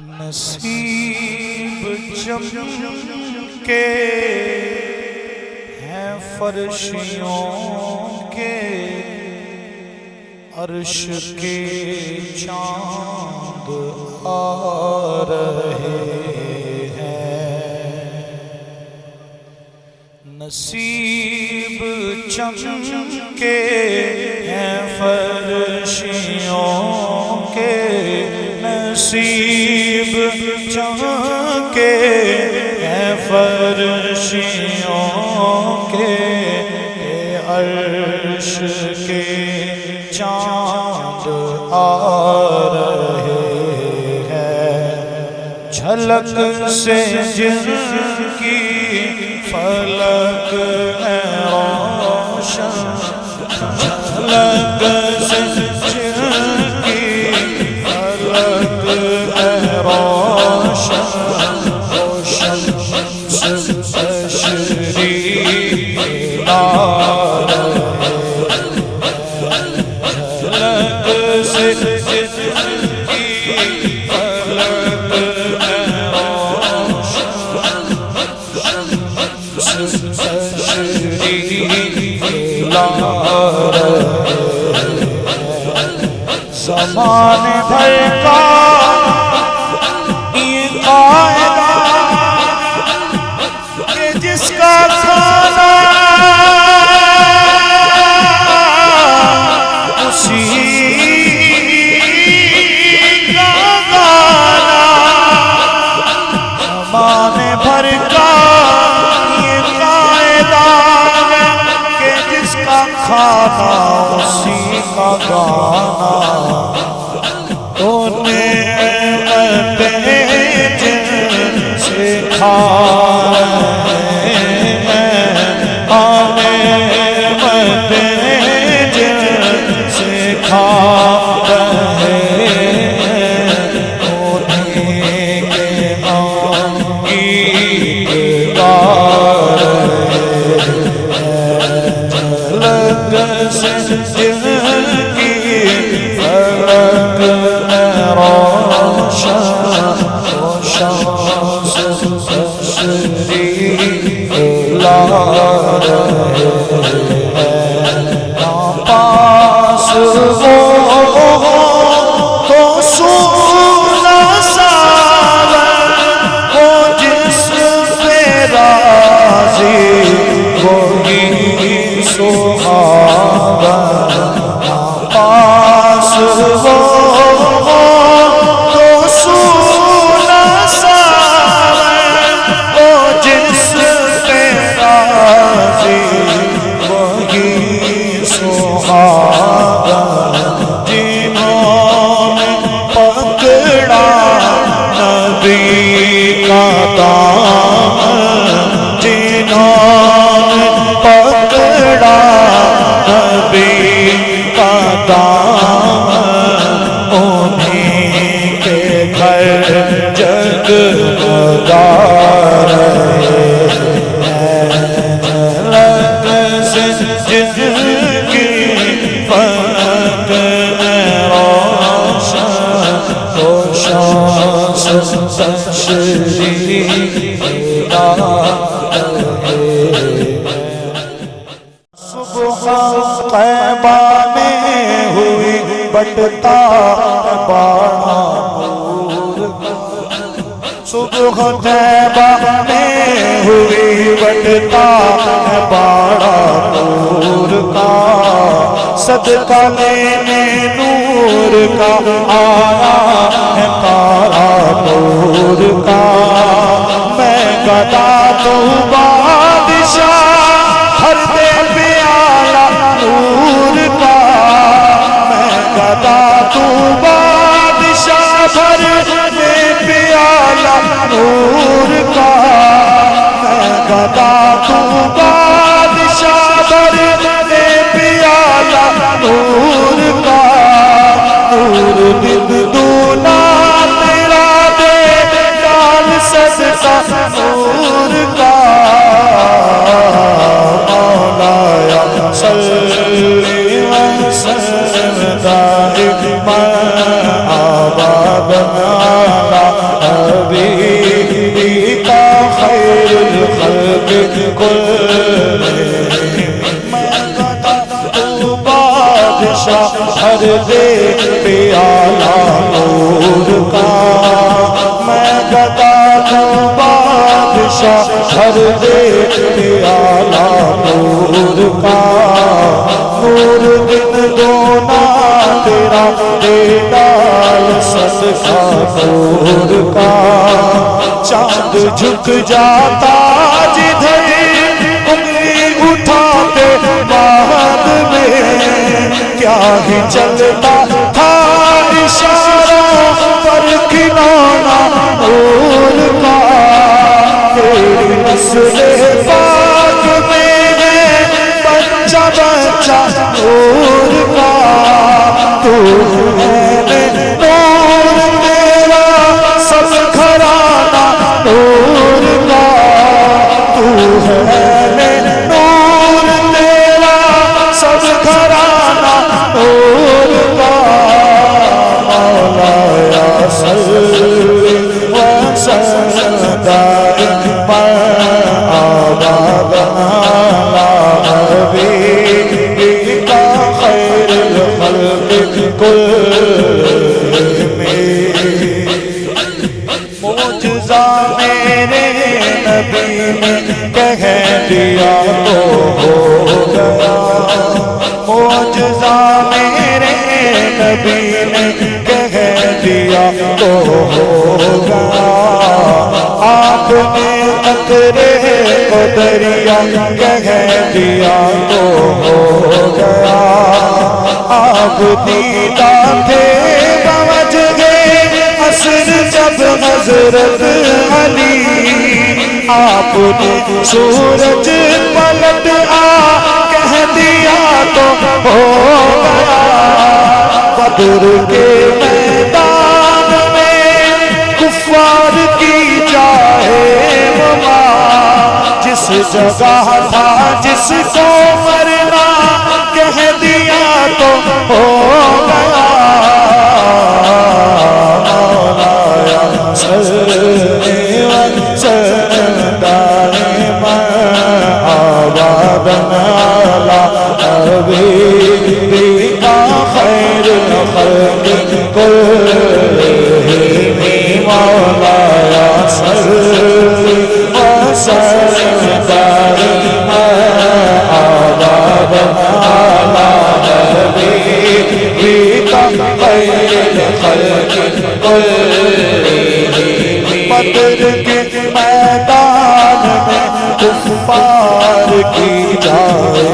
نصیب چمکے ہیں فرشیوں کے، عرش کے چاند آ رہے ہیں۔ نصیب چمکے ہیں فرشیوں کے، نصیب چمکے ہیں فرشیوں کے، عرش کے چاند آ رہے ہیں۔ جھلک سے جن کی فلک ہے روشن، جھلک سے جن کی فلک ہے روشن، روشن سے تشریف لا رہے ہیں۔ جھلک سے جن کی فلک ہے روشن، تشریف لا رہے ہیں۔ زمانے بھر کا یہ قاعدہ کہ جس کا کھانا اسی کا گانا، زمانے بھر کا یہ قاعدہ ہے کہ جس کا کھانا اسی کا گانا، تو نعمتیں جن سے کھا رہے ہیں، نعمتیں جن سے کھا رہے ہیں، انہیں کے نام گیت گا رہے ہیں۔ جھلک سے جن کی فلک ہے روشن، روشن سے تشریف لا رہے ہیں۔ نہ پاس وہ ہو تو سونا سالن، وہ جس پہ راضی وہی سہاون۔ نہ پاس وہ ہو تو سونا سالن، وہ جس پہ راضی وہی سہاون۔ جنہوں نے پکڑا نبی کا دامن، جنہوں نے پکڑا نبی کا دامن، انہیں کے گھر جگمگا رہے ہیں۔ جھلک سے جن کی فلک ہے روشن، روشن سے تشریف لا رہے ہیں۔ صبح طیبہ میں ہوئی بٹتا باڑا نور کا، صبح طیبہ میں ہوئی بٹتا باڑا نور کا، صدقہ لینے نور کا آیا ہے تارا نور کا۔ میں گدا تو بادشاہ ہر دے پیالہ نور کا، میں گدا تو بادشاہ بھر دے پیالہ نور کا، میں گدا تو بادشاہ بھر دے پیالہ نور کا۔ نور دن دونا تیرا دے ڈال صدقہ نور کا۔ مولایا صلی وسلم دائما ابدا حبیبک خیر الخلق کلہم میں گدا تو بادشاہ ہر دے پیالہ نور کا میں گدا تو بادشاہ ہر دے پیالہ نور کا نور دن دونا تیرا دے ڈال صدقہ نور کا چاند جھک جاتا جدھر انگلی اٹھاتے بعد میں کیا ہی چلتا تھا اشاروں پر کھلونا نور کا تیری نسل پاک میں ہے بچہ بچہ نور کا تو ہے نور تیرا سب گھرانہ نور کا تو ہے نور تیرا سب گھرانہ نور کا مولایا صلی وسلم دائما ابدا علی حبیبک خیر الخلق کلہم معجزہ میرے نبی نے کہہ دیا تو ہو گیا معجزہ میرے نبی نے کہہ دیا تو ہو گیا آپ نے قطرے کو دریا کہہ دیا تو ہو گیا آپ دیدہ تھے بوجہ عصر جب حضرت علی آپ نے سورج پلٹ کہہ دیا تو ہو گیا بدر کے میدان میں کفار کی جائے نما جس جگہ تھا جس کو مرنا کہہ دیا تو ہو گیا مولایا صلی وسلم دائما ابدا علی حبیبک خیر الخلق کلہم مولایا صلی وسلم دائما ابدا علی حبیبک خیر الخلق کلہم بدر کے میدان میں کفار کی جائے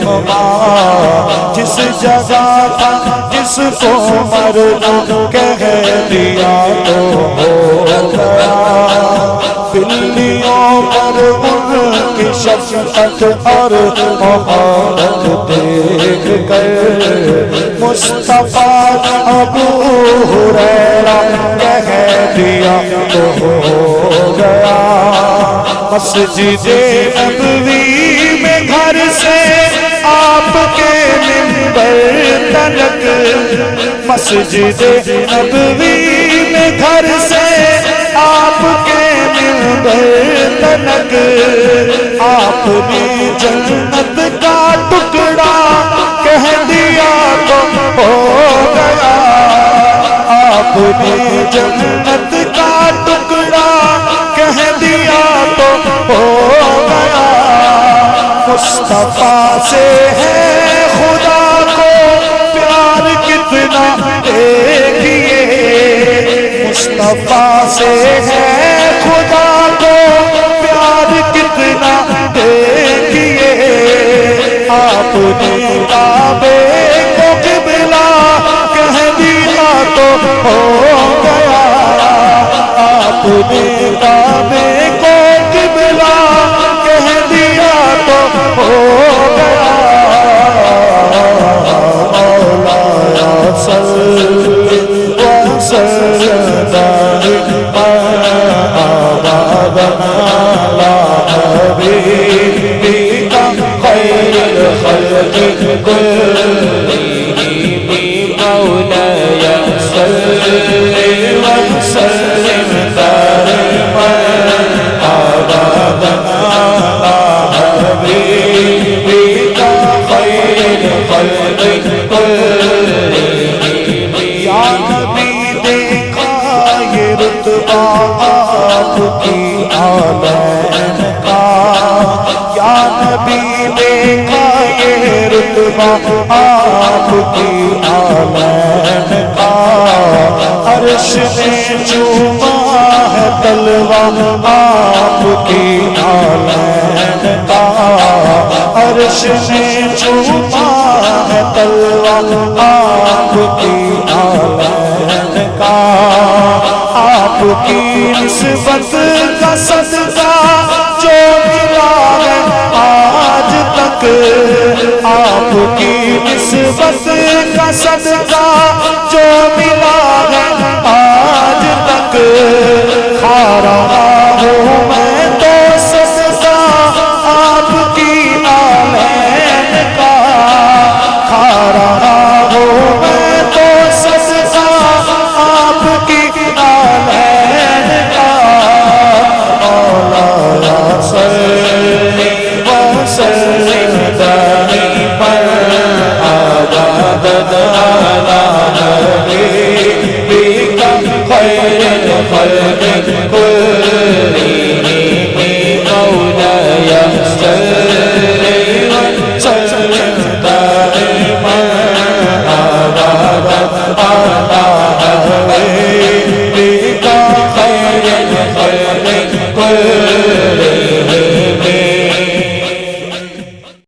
نما جس جگہ تھا جس کو مرنا کہہ دیا تو ہو گیا بلیوں پر ان کی شفقت اور محبت دیکھ کر مصطفیٰ ابو ہریرہ کہہ دیا تو ہو گیا مسجد نبوی میں گھر سے آپ کے منبر تلک مسجد نبوی میں گھر سے آپ کے منبر تلک آپ نے جنت کا ٹکڑا کہہ دیا تو ہو گیا آپ نے جنت کا ٹکڑا کہہ دیا تو ہو گیا مصطفیٰ سے ہے خدا کو پیار کتنا دیکھیے مصطفیٰ سے ہے خدا کو پیار کتنا دیکھیے آپ نے کعبے کو قبلہ کہہ دیا تو ہو گیا آپ نے کعبے کو قبلہ کہہ دیا تو ہو گیا مولایا صلی وسلم دائما ابدا علی حبیبک خیر الخلق کلہم مولایا صلی وسلم رتبہ آپ کی آلین کا، یا نبی دیکھا یہ رتبہ آپ کی آلین کا، عرش نے چوما ہے تلوہ آپ کی آلین کا، عرش نے چوما ہے تلوہ آپ کی آلین کا، آپ کی نسبت کا صدقہ جو ملا ہے آج تک، آپ کی نسبت کا صدقہ جو ملا ہے آج تک، کھا رہا ہوں میں تو صدقہ آپ کی آلین کا، کھا رہا ہوں میں تو صدقہ آپ کی آلین کا، مولا صلی وسلم دائما ابدا علی نبیک خیر الخلق